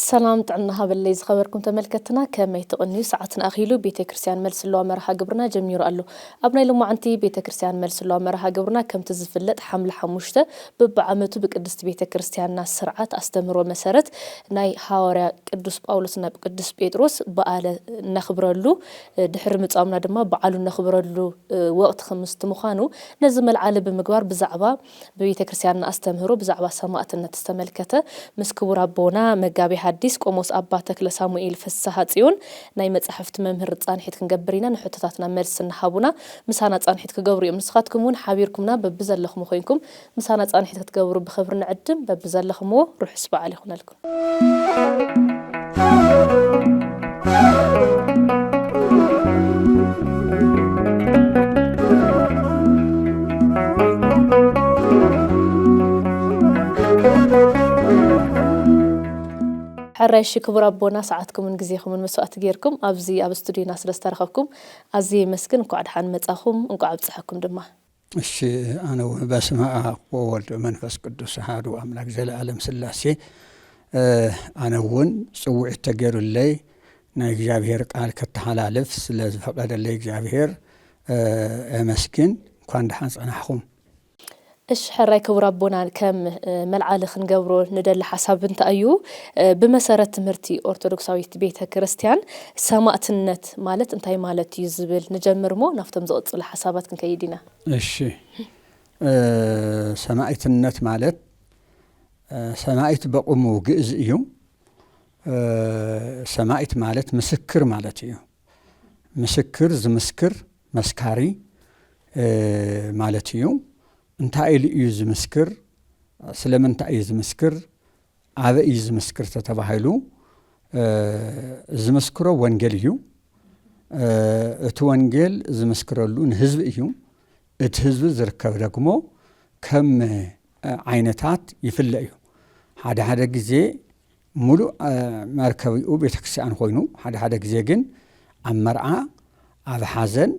سلام تعنا هبل خبركم تملكتنا كما يتقني ساعتنا أخيلو بيت كريستيان ملس الله مرحا قبرنا جميل قالو أبناء لما عنتي بيت كريستيان ملس الله مرحا قبرنا كم تزفلت حمل حموشته ببعمته بقدس بيت كريستيان ناس سرعات استمروا مسارت ناي حواري قدس باولسنا بقدس بيتروس بقال نخبرلو دحر مصامنا دما بعالو نخبرلو وقت خمس مخانو نزم العالم بمقبار بزعبا ببيت كريستيان استمروا بزعبا سماعتنا تستملكته مسكبور ربنا مقابي حديث قوموس أبا تكل ساموئيل فسحات عيون ناي متصحفت ممهر تصانحيت كنقبرينا نحطتاتنا ملس نحابونا مسانا تصانحيت كقبري مسخاتكمون حابيركمنا ببزل لخمو خوينكم مسانا تصانحيت كتقبروا بخبر نعدم ببزل لخمو روح سبع عليكم لكم حرش كبر أبونا ساعتكم من جزيكم من مسوات غيركم أبزي أبستوديو ناس لسترخبكم أزي مسكن قاعد حن متأخم وقاعد بصحكم دمه. الشيء أنا بسمع قول منفس قدوس هادو أملاك زل عالم سلاسي أنا ون سوء التجر اللي نجابير قال كتحلالف سلاز فقد اللي جابير مسكن كان دحنس أنا حكم. إيش حرايك وربنا كم ملعال خنجبرو ندل حساب انت أيو بمسارة مرتي أرثوذكساوية بيتها كريستيان سماعت النت مالت انتي مالت يزبل نجمر مو نفتم زقط لحسابات كن كيدينا. إيش سماعت النت مالت سماعت بقومو جزء يوم سماعت مالت مسكر مالت يوم مسكر زمسكر مسكاري مالت يوم انتاي ليز مسكر سلمن تاي زمسكر عبا زمسكر تتباهلو زمسكرو وانجيليو ات وانجيل زمسكرلو نحزب ايو ات حزب زركب دغمو كم عينتات يفلئيو حدا غزي مولو مركبيو بيتكسيان خوينو حدا غزي جن امرعا اب حزن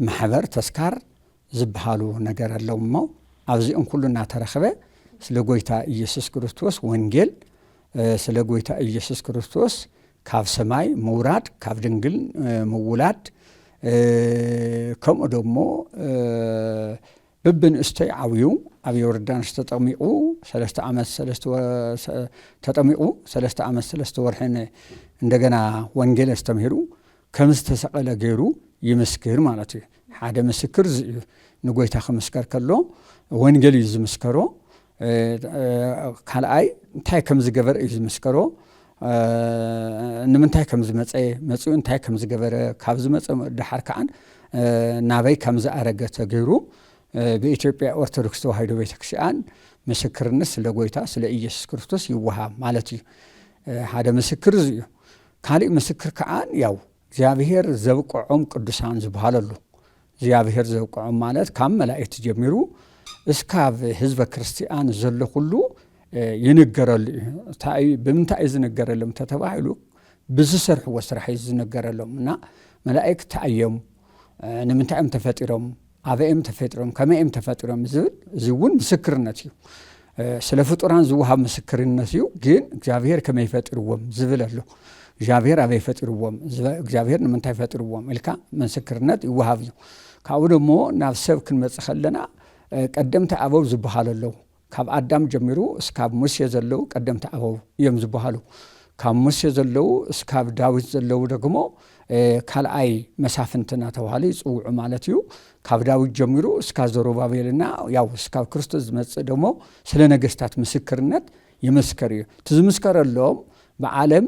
محبر تذكار زبحالو نجار اللومو عاوزين كلنا ترخبه سلجويتا يسوع كريستوس وانجيل سلجويتا يسوع كريستوس كاف سماي موراد كاف دنجل مولاد كم أدمو ببن استيعاويو أبي وردان استطمئو ثلاثة عام تطمئو ثلاثة عام ثلاثة ورحين عندنا وانجيل استمهرو كم استسقل غيرو يمسكر مالتي هذا مسكر نقولتها خمسكر كله وانجيل يزمسكرو كالاي انتي كم زغبر يزمسكرو نمنتي كم زمصي انتي كم زغبر كابز مص دحر كان نابي كم زارغه تغيرو بإثيوبيا أرثوذكس تواحد ቤተክርስቲያን مسكرنس ስለጎይታ ስለ ኢየሱስ ክርስቶስ ይወሃብ ማለት እዩ هذا مسكر እዩ ካሊ مسكر ከአን ያው እግዚአብሔር ዘብቆዖም ቅዱሳን ዝበሃለሉ እግዚአብሔር ዘብቆዖም ማለት ካም መላእክት ጀሚሩ እስካብ ህዝበ ክርስቲያን ዘሎ ሁሉ ይነገራል ታይ በምንታይ ዝነገራለም ተተባይሉ ብዙ ሰርሕ ወስራሕ ዝነገራለምና መላእክት አየም ንምንታይም ተፈጢሮም አበኤም ተፈጥሮም ከመኤም ተፈጥሮም ዝውን ምስክርነት እዩ ስለ ፍጡራን ዝውሃብ ምስክርነት እዩ ግን እግዚአብሔር ከመይፈጥርዎም ዝብለሉ እግዚአብሔር አበይ ፈጥርዎም እግዚአብሔር ንምንታይ ፈጥርዎም ኢልካ ምስክርነት ይውሃብ እዩ ካብኡ ደሞ ናብ ሰብ ክንመጽኸለና ቀደምቲ አበው ዝበሃለሉ ካብ አዳም ጀሚሩ እስካብ ሙሴ ዘለው ቀደምቲ አበው እዮም ዝበሃሉ ካብ ሙሴ ዘለው እስካብ ዳዊት ዘለው ደግሞ ካልአይ መሳፍንትና ተባሃለ ይጽውዑ ማለት እዩ ካብ ዳዊት ጀሚሩ እስካ ዘሩባቤልና ያው እስካብ ክርስቶስ ዝመጽእ ደግሞ ስለ ነገስታት ምስክርነት ይመስከር እዩ ትዝመስከረሎም በዓለም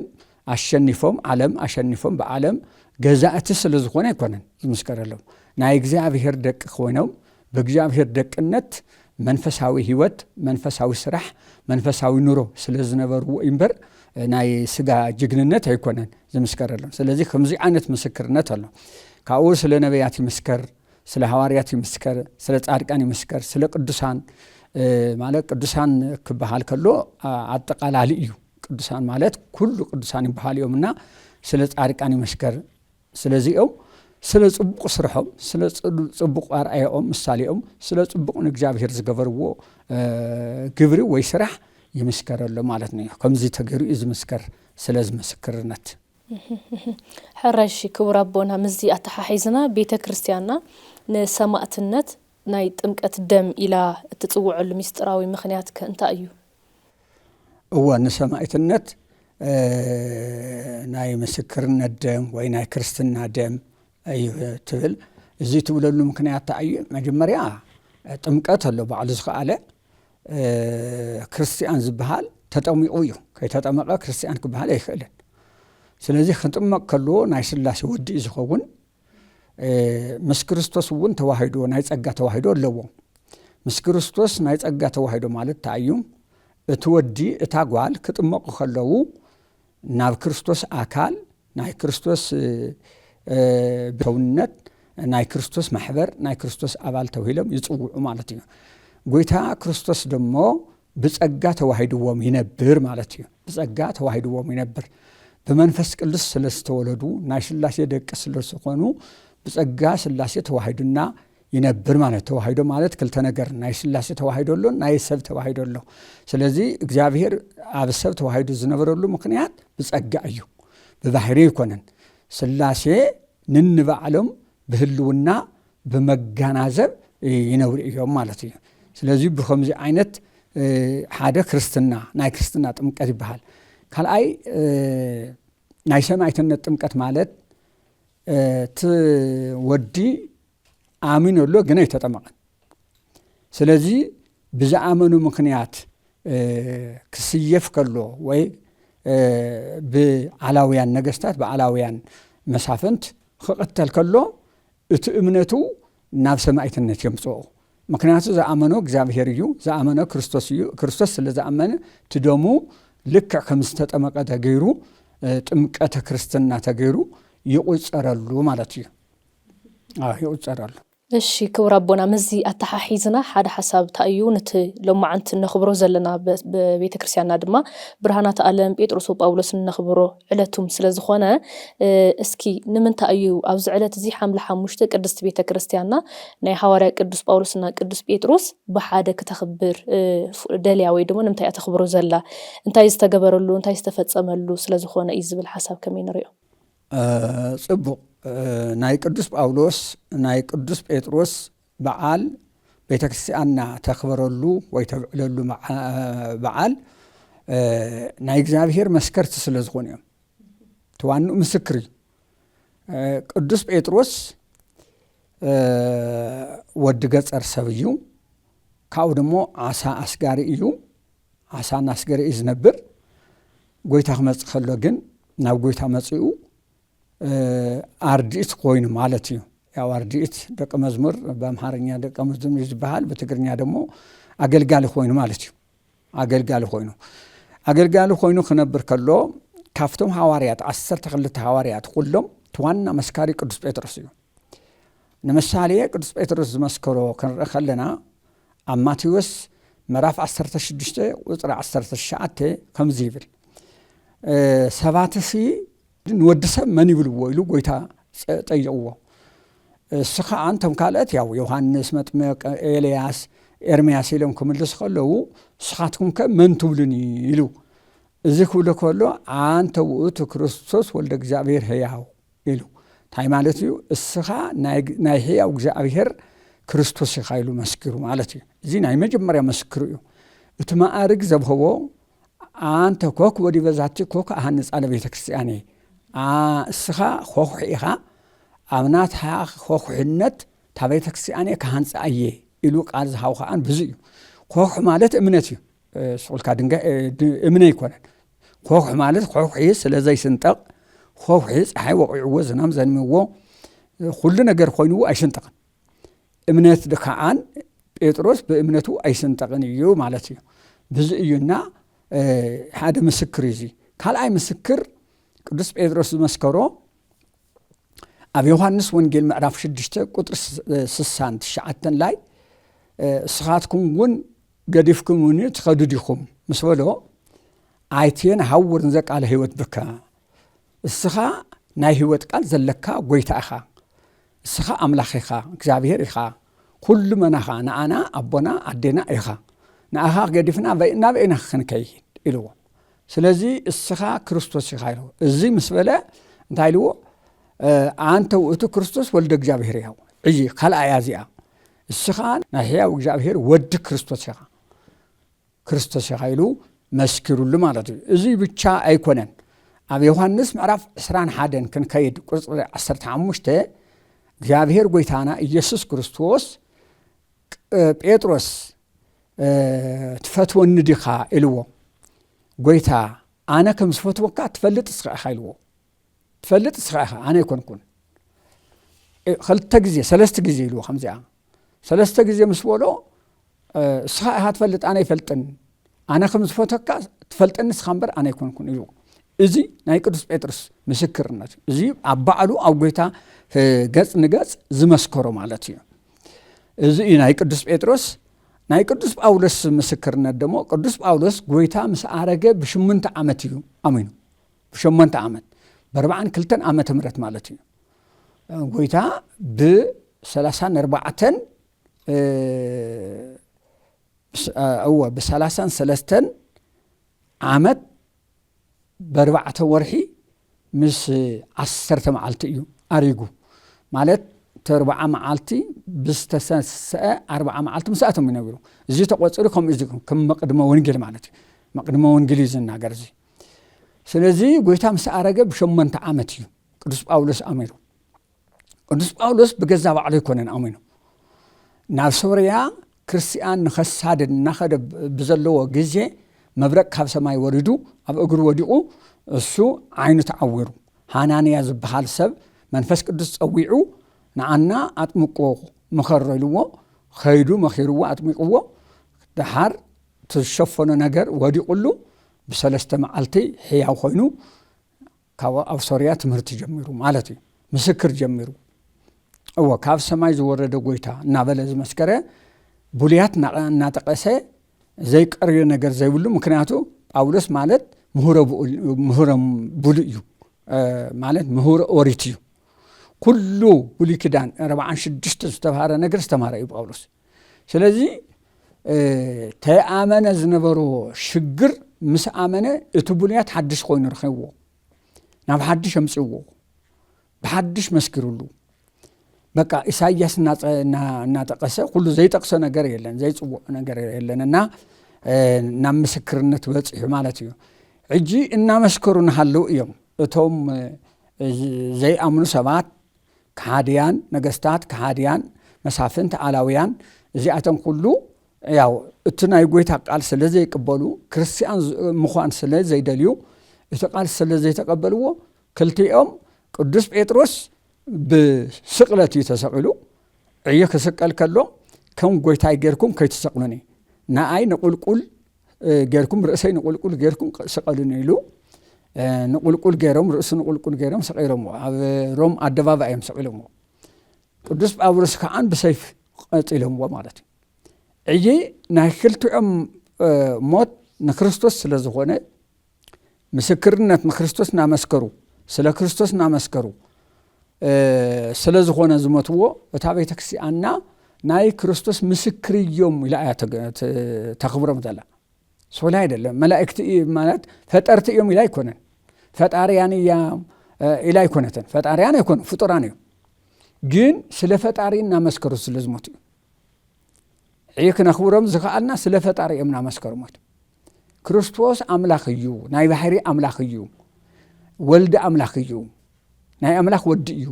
አሸንፎም ዓለም አሸንፎም በዓለም ገዛእት ስለዝኾነ ይኮነን ዝመስከረሎም ናይ እግዚአብሔር ደቅ ኮይኖም በእግዚአብሔር ደቅነት መንፈሳዊ ህይወት መንፈሳዊ ስራሕ መንፈሳዊ ኑሮ ስለዝነበሩ እምበር ናይ ስጋ ጅግንነት አይኮነን ዝመስከረሎም ስለዚህ ከምዚ አይነት ምስክርነት አለ ካው ስለ ነቢያት ይመስከር ስለ ሐዋርያት ይመስከር ስለ ጻድቃን ይመስከር ስለ ቅዱሳን ማለት ቅዱሳን ክበሃል ከሎ አጠቃላሊ እዩ ቅዱሳን ማለት ኩሉ ቅዱሳን ይበሃልዮምና ስለ ጻድቃን ይመስከር ስለዚህው ስለ ጽቡቅ ስርሖም ስለ ጽቡቅ አርአያኦም ምሳሌኦም ስለ ጽቡቅ እግዚአብሔር ዝገበርዎ ግብሪ ወይ ስራሕ ይመስከረሉ ማለት ነው ከምዚ ተገሩ ይዝመስከር ስለዚ መስክርነት حرش كبر أبونا مزي أتححيزنا بيت كريستيانا نسمعتنت ناي تمكت دم إلى تطوع المستراوي مخنيات كأنت أيو هو نسمعتنت ناي مسكرنا الدم ويناي كريستنا دم أيو تبل زي تقول له مخنيات أيو مجمريا تمكت له بعض الزخالة كريستيان زبهال تطمي أيو كي تطمق كريستيان كبهال يخلن ስለዚህ خنطمق ከሎ ናይ ስላሴ ወዲ ዝኸውን ምስ ክርስቶስ እውን ተዋሂዶ ናይ ጸጋ ተዋሂዶ ኣለዎ ምስ ክርስቶስ ናይ ጸጋ ተዋሂዶ ማለት ታዩ እቲ ወዲ እታ ጓል ክጥመቁ ከለው ናብ ክርስቶስ አካል ናይ ክርስቶስ ብውነት ናይ ክርስቶስ ማሕበር ናይ ክርስቶስ አባል ተውሂሎም ይጽውዑ ማለት እዩ ጎይታ ክርስቶስ ደሞ ብጸጋ ተዋሂዶዎም ይነብር ማለት እዩ ብጸጋ ተዋሂዶዎም ይነብር በመንፈስ ቅዱስ ስለስተወለዱ ናይ ስላሴ ደቅ ስለሆኑ በጸጋ ስላሴ ተዋሂዱና ይነብር ማለት ተዋሂዶ ማለት ክልተ ነገር ናይ ስላሴ ተዋሂዶሎ ናይ ሰብ ተዋሂዶሎ ስለዚህ እግዚአብሔር አብ ሰብ ተዋሂዶ ዝነበረሉ ምክንያት በጸጋ እዩ በባህሪ ይኮነን ስላሴ ንንባዓሎም በህልውና በመጋናዘብ ይነብር እዮም ማለት እዩ ስለዚህ በከምዚ አይነት ሓደ ክርስትና ናይ ክርስትና ጥምቀት ይባሃል ካልአይ ናይ ሰማዕትነት ጥምቀት ማለት ወዲ አሚኖሎ ግን አይተጠመቀን ስለዚህ ብዛአመኑ ምክንያት ክስየፍ ከሎ ወይ በዓላውያን ነገስታት በዓላውያን መሳፍንት ክቅተል ከሎ እቲ እምነቱ ናብ ሰማዕትነት የምጽኦ ምክንያቱ ዘአመኖ እግዚአብሔር እዩ ዘአመኖ ክርስቶስ እዩ ክርስቶስ ስለዘአመነ ትደሙ ልክ ከምስተጠመቀ ተገይሩ ጥምቀተ ክርስትና ተገይሩ ይቆጸራሉ ማለት እዩ ይቆጸራሉ እሺ ክብር አቦና መዚ አተሐሒዝና ሓደ ሐሳብ ታዩ ነት ለማዓንት ነኽብሮ ዘለና በቤተ ክርስቲያንና ድማ ብርሃናት ዓለም ጴጥሮስ ወጳውሎስ ነኽብሮ ዕለቱም ስለዝኾነ እስኪ ንምንታ እዩ ኣብዚ ዕለት እዚ ሐምለ 5 ቅድስት ቤተ ክርስቲያንና ናይ ሐዋርያ ቅዱስ ጳውሎስና ቅዱስ ጴጥሮስ በሓደ ከተኽብር ደልያ ወይ ድማ ንምንታይ ተኽብሮ ዘላ እንታይ ዝተገበረሉ እንታይ ዝተፈጸመሉ ስለዝኾነ እዩ ዝብል ሐሳብ ከመይ ንሪኦ ጽቡቅ ናይ ቅዱስ ጳውሎስ ናይ ቅዱስ ጴጥሮስ በዓል ቤተ ክርስቲያንና ተኽብረሉ ወይ ተብዕለሉ በዓል ናይ እግዚአብሔር መስከርት ስለዝኾነ እዮም ተዋኑ ምስክር ቅዱስ ጴጥሮስ ወዲ ገጸር ሰብ እዩ ካብኡ ደሞ ዓሳ አስጋሪ እዩ ዓሳና አስጋሪ ዝነብር ጎይታ ክመጽእ ከሎ ግን ናብ ጎይታ መጽኡ አርዲት ኮይኑ ማለት እዩ ያው አርዲት ደቀ መዝሙር በአምሃርኛ ደቀ መዝሙር ይባሃል በትግርኛ ደግሞ አገልጋሊ ኮይኑ ማለት እዩ አገልጋሊ ኮይኑ ክነብር ከሎ ካፍቶም ሐዋርያት 12 ሐዋርያት ሁሉም ተዋና መስካሪ ቅዱስ ጴጥሮስ እዩ ለምሳሌ ቅዱስ ጴጥሮስ ዝመስከሮ ክንርኢ ከለና ኣብ ማቴዎስ ምዕራፍ 16 ቁጥሪ 19 ከምዚ ይብል ሰባትሲ ንወድሰብ መን ይብልዎ ኢሉ ጎይታ ጠይቅዎ እስኻ አንተም ካልአት ያው ዮሐንስ መጥምቅ ኤልያስ ኤርምያስ ኢሎም ክምልሱ ከለው እስኻትኩም ከመን ትብሉኒ ኢሉ እዚ ክብሉ ከሎ አንተ ውእቱ ክርስቶስ ወልደ እግዚአብሔር ሕያው ኢሉ ታይ ማለት እዩ እስኻ ናይ ሕያው እግዚአብሔር ክርስቶስ ኢኻ ኢሉ መስክሩ ማለት እዩ እዚ ናይ መጀመርያ መስክሩ እዩ እቲ ማዕርግ ዘብህቦ አንተ ኮክ ወዲ በዛቲ ኮክ አሃንጽ አለ ቤተ ክርስቲያኔ እስኻ ኾኹ ኢኻ አብናት ኾኹነት ታቤተ ክርስቲያኔ ካሃንጽአየ ኢሉ ቃል ዝሃው ኸአን ብዙ እዩ ኾኹ ማለት እምነት እዩ ስቁልካ ድንጋይ እምነ ይኮነን ኾኹ ማለት ኾኹ ስለዘይ ስንጠቅ ኾኹ ፀሐይ ወቂዕዎ ዝናም ዘንምዎ ሁሉ ነገር ኮይኑዎ አይስንጠቅን እምነት ደካአን ጴጥሮስ በእምነቱ አይስንጠቅን እዩ ማለት እዩ ብዙ እዩና ሓደ ምስክር እዚ ካልአይ ምስክር ቅዱስ ጴጥሮስ መስከሮ ኣብ ዮሐንስ ወንጌል ምዕራፍ 6 ቁጥር 69 ላይ እስኻትኩም እውን ገዲፍኩምኒ ትኸዱዲኹም ምስ በሎ አይቴን ሐውር ዘቃለ ህይወት ብካ እስኻ ናይ ህይወት ቃል ዘለካ ጎይታ ኢኻ እስኻ አምላኽ ኢኻ እግዚአብሔር ኢኻ ኩሉ መናኻ ንአና አቦና አዴና ኢኻ ንኣኻ ገዲፍና ናብአና ክንከይድ ኢልዎ ስለዚ እስኻ ክርስቶስ ኢኻ ኢልዎ እዚ ምስ በለ እንታይ ኢልዎ አንተ ውእቱ ክርስቶስ ወልደ እግዚአብሔር ኢኻ እጂ ካልኣያ እዚኣ እስኻ ናይ ሕያው እግዚአብሔር ወዲ ክርስቶስ ኢኻ ኢሉ መስኪሩሉ ማለት እዩ እዚ ብቻ ኣይኮነን ኣብ ዮሐንስ ምዕራፍ 21 ክንከይድ ቁጽሪ 15 እግዚአብሔር ጎይታና ኢየሱስ ክርስቶስ ጴጥሮስ ትፈትወኒ ዲኻ ኢልዎ ጎይታ ኣነ ከም ዝፈትወካ ትፈልጥ እስኻ ኢኻ ኢልዎ ትፈልጥ እስኻ ኢኻ ኣነ ይኮንኩን ሰለስተ ግዜ ኢልዎ ከምዚኣ ሰለስተ ግዜ ምስ በሎ እስኻ ኢኻ ትፈልጥ ኣነ ይፈልጥን ኣነ ከም ዝፈትወካ ትፈልጥኒ እስኻ እምበር ኣነ ይኮንኩን ኢልዎ እዚ ናይ ቅዱስ ጴጥሮስ ምስክርነት እዚ ኣብ ባዕሉ ኣብ ጎይታ ገጽ ንገጽ ዝመስከሮ ማለት እዩ እዚ ናይ ቅዱስ ጴጥሮስ ናይ ቅዱስ ጳውሎስ ምስክርነት ደሞ ቅዱስ ጳውሎስ ጎይታ ምስ አረገ ብ8 ዓመት እዩ አሜን ብ8 ዓመት ብ42 ዓመተ ምህረት ማለት እዩ ጎይታ ብ34 ብ33 ዓመት ብ4 ወርሒ ምስ 10 መዓልቲ እዩ አሪጉ ማለት 40 መዓልቲ ብስተሰሰ 40 መዓልቲ ምስኣቶም ይነብሩ እዚ ተቆጽሩ ከም መቅድመ ወንጌል ማለት እዩ መቅድመ ወንጌል ይዝናገር እዚ ስለዚ ጎይታ ምስ አረገ ብ8 ዓመት እዩ ቅዱስ ጳውሎስ አሜኑ ቅዱስ ጳውሎስ በገዛ ባዕሉ ይኮነን አሜኑ ናብ ሶርያ ክርስቲያን ንኸሳድድ እናኸደ ብዘለዎ ግዜ መብረቅ ካብ ሰማይ ወሪዱ ኣብ እግሩ ወዲቁ እሱ ዓይኑ ተዓዊሩ ሃናንያ ዝበሃል ሰብ መንፈስ ቅዱስ ጸዊዑ ንዓና አጥምቆ መኸረልዎ ኸይዱ መኺርዎ አጥምቆዎ ድሓር ተሸፈነ ነገር ወዲቁሉ ብ3 መዓልቲ ሕያው ኮይኑ ካብ ኣብ ሶርያ ትምህርቲ ጀሚሩ ማለት እዩ ምስክር ጀሚሩ ካብ ሰማይ ዝወረደ ጎይታ እናበለ ዝመስከረ ቡልያት እናጠቀሰ ዘይቀርዮ ነገር ዘይብሉ ምክንያቱ ጳውሎስ ማለት ምሁሮም ቡሉእ እዩ ማለት ምሁር ኦሪት እዩ ኩሉ ብሉይ ኪዳን 46 ዝተባሃረ ነገር ዝተማሃረ እዩ ጳውሎስ ስለዚ ተኣመነ ዝነበሩ ሽግር ምስ ኣመነ እቲ ቡልያት ሓድሽ ኮይኑ ረኺብዎ ናብ ሓድሽ ኣምጽዎ ብሓድሽ መስክሩሉ በቃ ኢሳይያስ እናጠቀሰ ኩሉ ዘይጠቅሰ ነገር የለን ዘይጽውዕ ነገር የለንና ናብ ምስክርነት በጽሑ ማለት እዩ ሕጂ እናመስከሩ ንሃለው እዮም እቶም ዘይኣምኑ ሰባት ከሃዲያን ነገስታት ከሃዲያን መሳፍንት አላውያን እዚኣቶም ኩሉ ያው እቲ ናይ ጎይታ ቃል ስለ ዘይቅበሉ ክርስቲያን ምዃን ስለ ዘይደልዩ እቲ ቃል ስለ ዘይተቀበልዎ ክልቲኦም ቅዱስ ጴጥሮስ ብስቅለት ተሰቂሉ ዕየ ክስቀል ከሎ ከም ጎይታ ጌርኩም ከይትሰቅሉኒ ንኣይ ንቁልቁል ጌርኩም ርእሰይ ንቁልቁል ጌርኩም ስቀሉኒ ኢሉ ንቁልቁል ገይሮም ርእሱ ንቁልቁል ገይሮም ሰቂሮም ኣብ ሮም አደባባይ እዮም ሰቂሎም ቅዱስ ጳውሎስ ከዓን ብሰይፍ ቀጢሎምዎ ማለት እዩ እጂ ናይ ክልቲኦም ሞት ንክርስቶስ ስለ ዝኾነ ምስክርነት ንክርስቶስ ናመስከሩ ስለ ክርስቶስ ናመስከሩ ስለ ዝኾነ ዝሞትዎ እታ ቤተክርስቲያንና ናይ ክርስቶስ ምስክር እዮም ኢላ ተኽብሮም ዘላ ሶላ አይደለም መላእክት ማለት ፈጠርቲ እዮም ኢላ ይኮነን ፈጣሪያን ኢላ ይኮነተን ፈጣሪያን ይኮን ፍጡራን እዩ ግን ስለ ፈጣሪ እናመስከሩ ስለ ዝሞት እዩ ክነኽብሮም ዝኸኣልና ስለ ፈጣሪ እዮም እናመስከሩ ሞት ክርስቶስ አምላኽ እዩ ናይ ባሕሪ አምላኽ እዩ ወልደ አምላኽ እዩ ናይ አምላኽ ወዲ እዩ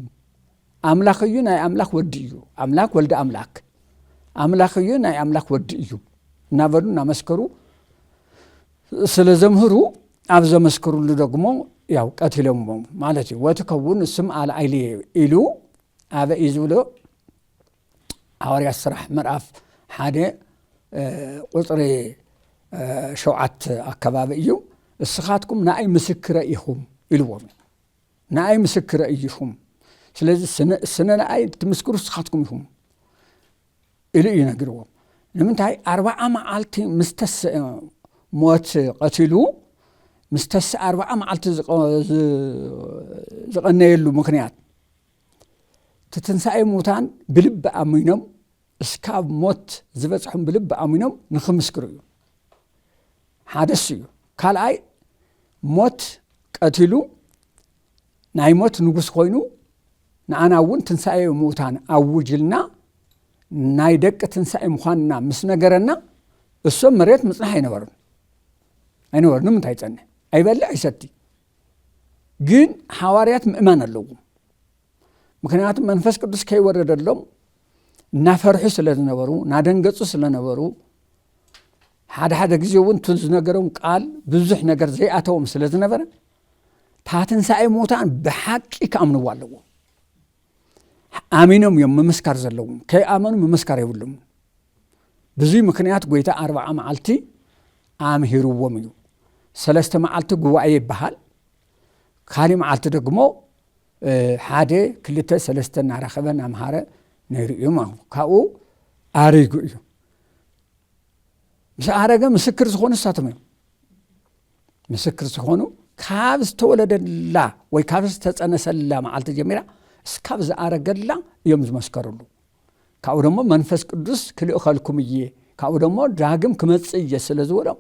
አምላኽ እዩ ናይ አምላኽ ወዲ እዩ አምላኽ ወልደ አምላኽ እዩ ናይ አምላኽ ወዲ እዩ እናበሉ እናመስከሩ ስለ ዘምህሩ ኣብ ዘመስክሩሉ ደግሞ ያው ቀትሎም ማለት እዩ ወትከውን ስም አልዓይሊ ኢሉ ኣበ ይዝብሎ ሐዋርያት ስራሕ ምዕራፍ 1 ቁጽሪ 7 አካባቢ እዩ እስኻትኩም ናይ ምስክረ ኢኹም ኢልዎም ናይ ምስክረ ኢኹም ስለዚ ስነ ናይ ትምስክሩ እስኻትኩም ኢኹም ኢሉ ይነግርዎም ንምንታይ 40 መዓልቲ ምስተስ ሞት ቀትሉ ምስተስ 40 መዓልቲ ዝቀነየሉ ምክንያት ትንሣኤ ሙታን ብልብ ኣሚኖም እስካብ ሞት ዝበጽሑም ብልብ ኣሚኖም ንኽምስክሩ እዩ حادث እዩ ካልኣይ ሞት ቀቲሉ ናይ ሞት ንጉስ ኮይኑ ንኣና እውን ትንሳኤ ሙታን ኣውጅልና ናይ ደቂ ትንሳኤ ምዃንና ምስ ነገረና እሶም መሬት ምጽናሕ አይነበሩን ንምንታይ ፀንሕ ኣይበልዕ ይሰቲ ግን ሐዋርያት ምእማን ኣለዎም ምክንያቱም መንፈስ ቅዱስ ከይወረደሎም እናፈርሑ ስለዝነበሩ ናደንገጹ ስለነበሩ ሓደ ጊዜ እውን ዝነገሮም ቃል ብዙሕ ነገር ዘይኣተዎም ስለዝነበረ ታትንሳኤ ሙታን ብሓቂ ከኣምንዎ ኣለዎም ኣሚኖም እዮም መመስካር ዘለዎም ከይኣመኑ መመስካር የብሎም ብዙይ ምክንያት ጎይታ 40 መዓልቲ ኣምሂሩዎም እዩ 3 መዓልቲ ጉባኤ ይበሃል ካሊ መዓልቲ ደግሞ 1 2 3 እናረኸበ ናምሃረ ነይሩ እዩ ማለት ካብኡ ኣሪጉ እዩ ምስ ኣረገ ምስክር ዝኾኑ ሳቶም እዮም ምስክር ዝኾኑ ካብ ዝተወለደላ ወይ ካብ ዝተጸነሰላ መዓልቲ ጀሚራ እስካብ ዝኣረገላ እዮም ዝመስከሩሉ ካብኡ ደሞ መንፈስ ቅዱስ ክልእኸልኩም እየ ካብኡ ደሞ ዳግም ክመጽእ እየ ስለ ዝበሎም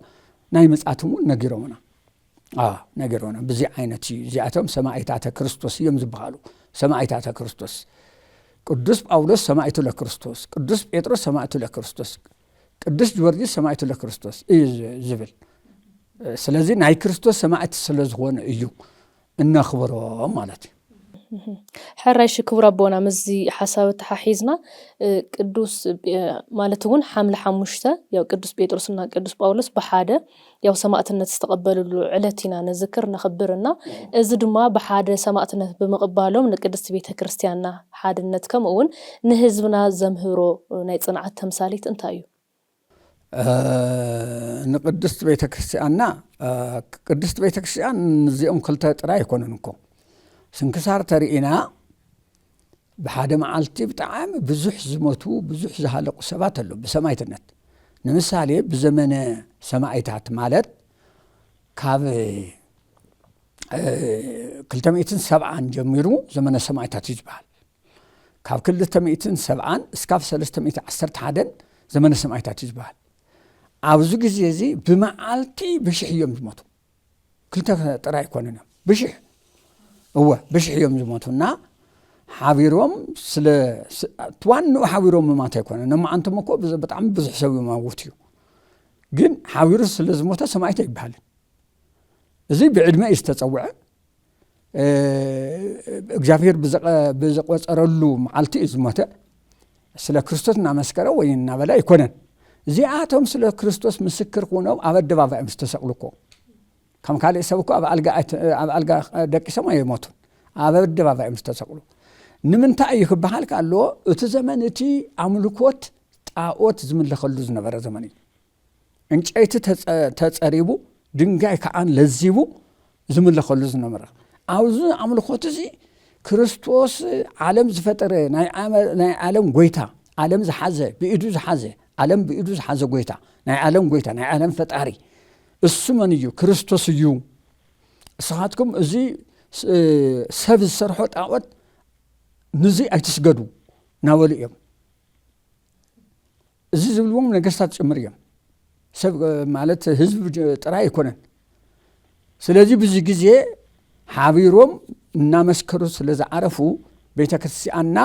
ናይ መጻትሙ ነጊሮምና ነጊሮምና ብዚ ዓይነት እዩ እዚኣቶም ሰማዕታተ ክርስቶስ እዮም ዝበሃሉ ሰማዕታተ ክርስቶስ ቅዱስ ጳውሎስ ሰማዕቱ ለክርስቶስ ቅዱስ ጴጥሮስ ሰማዕቱ ለክርስቶስ ቅዱስ ጊዮርጊስ ሰማዕቱ ለክርስቶስ እዩ ዝብል ስለዚ ናይ ክርስቶስ ሰማዕት ስለ ዝኾነ እዩ እናኽብሮም ማለት እዩ حرايش كبر بونا مزي حساب تححيزنا قدوس مالتون حمل حمشته يا قدوس بيتروسنا قدوس باولوس بحاده يا سماعتنا تستقبلوا علتنا نذكر نخبرنا اذ دما بحاده سماعتنا بمقبالهم نقدس بيته كريستياننا حادنت كمون نهزبنا زمهرو ناي صنعت تمثاليت انتايو نقدس بيته كريستياننا قدس بيته كريستيان زيهم كلتا ጥራ ይኮነንኮ سنكسار ترينا بحادة معالتي بتعام بزح زموتو بزح زهالق سبات اللو بسمايت النت نمثالي بزمن سمايتات مالت كاب كل تميتن 7 جميرو زمن سمايتات يجبال كاب كل تميتن 7 اسكاف 310 حدن زمن سمايتات يجبال عاوزو جزيزي بمعالتي بشح يوم زموتو كل تراي كوننا بشح هو بشح يوم زموتنا حاويروم توانو حاويروم ما تكون انما انتم اكو بطعم بزح سوي ما وتيو ግን حاويرو ስለ ዝሞተ ሰማዕት ይባሃል እዚ ብዕድመ ይስተጸውዐ እግዚአብሔር በዘቆጸረሉ መዓልቲ ዝሞተ ስለ ክርስቶስና መስከረ ወይና በላ ይኮነን እዚአቶም ስለ ክርስቶስ ምስክር ሆነው አበደባባይ ምስተሰቅሉኮ كم كالي سبكو أبالغا دقي سما يموتون أبدبابا مستسقلو نمنتا يخبحال قالو ات زمانتي املكوت طاوت زمن لخلو زنبره زماني انچايت تصريبو ድንጋይ ከአን ለዚቡ ዝምን ለخلو ዝነበረ አውዝ አምልኮት እዚ ክርስቶስ ዓለም ዝፈጠረ ናይ ዓለም ጎይታ ዓለም ዝሓዘ ብኢዱ ዝሓዘ ዓለም ብኢዱ ዝሓዘ ጎይታ ናይ ዓለም ጎይታ ናይ ዓለም ፈጣሪ እሱ ማን እዩ ክርስቶስ እዩ እስኻትኩም እዚ ሰብ ዝሰርሖ ጣዖት ንዚ ኣይትስገዱ ናበሉ እዮም እዚ ዝብልዎም ነገስታት ጭምር እዮም ሰብ ማለት ህዝብ ጥራይ ይኮነን ስለዚህ ብዙ ጊዜ ሓቢሮም እና መስከሩ ስለዝዓረፉ ቤተክርስቲያንና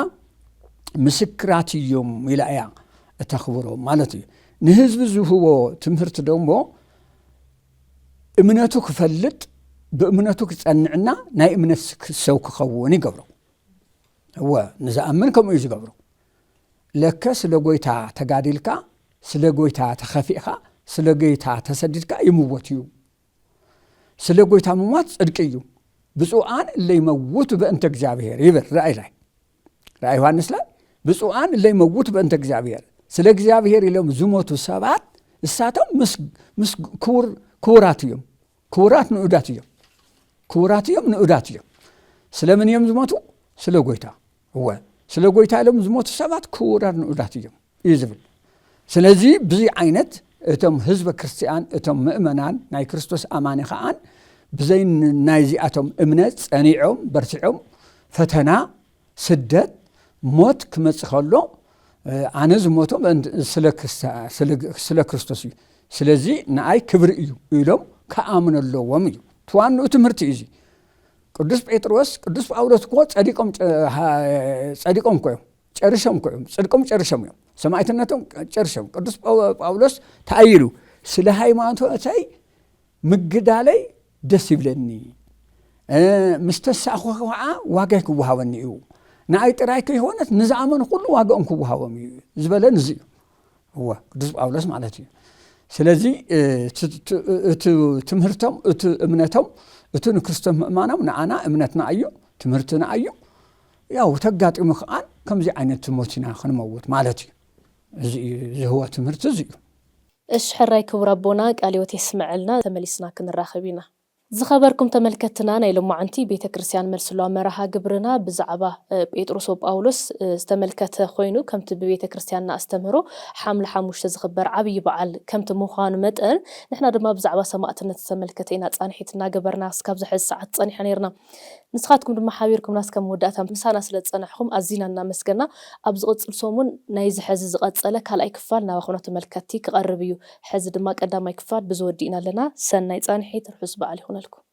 ምስክራት እዮም ይላያ ተخبሮ ማለት እዩ ንህዝብ ዝሁቦ ትምህርት ደግሞ እምነቱ ክፈልጥ በእምነቱ ክጸንዕና ናይ እምነት ሰው ክኸውን ይገብሩ هو ንዛአምን ከም እዩ ዝገብሩ ለከ ስለ ጎይታ ተጋዲልካ ስለ ጎይታ ተኸፊኻ ስለ ጎይታ ተሰዲድካ ይምወት እዩ ስለ ጎይታ መሟት ጽድቅ እዩ ብፁዓን ለይመውቱ በእንተ እግዚአብሔር ይብል ራእይ ዮሐንስ ላይ ብፁዓን ለይመውቱ በእንተ እግዚአብሔር ስለ እግዚአብሔር ይለም ዝሞቱ ሰባት እሳቶም ምስ ኩራት እዮም ኩራት ንኡዳት እዮም ንኡዳት እዮም ስለምን እዮም ዝሞቱ ስለ ጎይታ هو ስለ ጎይታ ይለም ዝሞቱ ሰባት ኩራት ንኡዳት እዮም ይዝብል ስለዚህ ብዙ አይነት እቶም ህዝበ ክርስቲያን እቶም ምእመናን ናይ ክርስቶስ አማኒ ኻን ብዘይን ናይዚአቶም እምነት ጸኒዖም በርቲዖም ፈተና ስደት ሞት ክመጽእ ከሎ ኣነ ዝሞቶም ስለ ክርስቶስ እዩ ስለዚህ ንኣይ ክብሪ እዩ ኢሎም ከኣምነለዎም እዩ ትዋንኡ ትምህርቲ እዩ ቅዱስ ጴጥሮስ ቅዱስ ጳውሎስ እኮ ጸዲቆም ኮይም ጨርሾም ኮይም ጽድቆም ጨርሾም እዮም ሰማዕትነቶም ጨርሾም ቅዱስ ጳውሎስ ታይሉ ስለ ሃይማኖተይ ምግዳለይ ደስ ይብለኒ ምስተሳኹ ከዓ ዋጋ ክወሃበኒ እዩ ንኣይ ጥራይ ከይሆነት ንዝኣመኑ ኩሉ ዋጋኦም ክወሃቦም እዩ ዝበለን እዚ እዩ ቅዱስ ጳውሎስ ማለት እዩ ስለዚ እቲ ትምህርቶም እቲ እምነቶም እቲ ንክርስቶስ ምእማኖም ንኣና እምነትና እዩ ትምህርትና እዩ ያው ተጋጢሙ ከዓን ከምዚ ዓይነት ሞትና ክንመውት ማለት እዩ እዚ ዝህዋ ትምህርቲ እዚ እዩ እሺ ሕራይ ክቡር ኣቦና ቃልዮት ይስምዐልና ተመሊስና ክንራኸብ ኢና ዝኸበርኩም ተመልከትና ናይ ሎማዓንቲ ቤተ ክርስቲያን መልስሏ መራሃ ግብርና ብዛዕባ ጴጥሮስ ወጳውሎስ ዝተመልከተ ኮይኑ ከምቲ ብቤተ ክርስቲያንና ኣስተምህሮ ሓምለ ሓሙሽተ ዝኽበር ዓብይ በዓል ከምቲ ምዃኑ መጠን ንሕና ድማ ብዛዕባ ሰማዕትነት ዝተመልከተ ኢና ጻንሒት እናገበርና እስካብ ዝሕዚ ሰዓት ጸኒሕና ነርና ንስኻትኩም ድማ ሓቢርኩም ናስ ከም ወዳእታ ምሳና ስለ ጸናሕኩም ኣዚና እናመስገና ኣብ ዝቕጽል ሰሙን ናይ ዝሕዚ ዝቐጸለ ካልኣይ ክፋል ናባኹም ተመልከቲ ክቐርብ እዩ ሕዚ ድማ ቀዳማይ ክፋል ብዝወዲእና ኣለና ሰናይ ጻንሒት ርሑስ በዓል ይኹነልኩም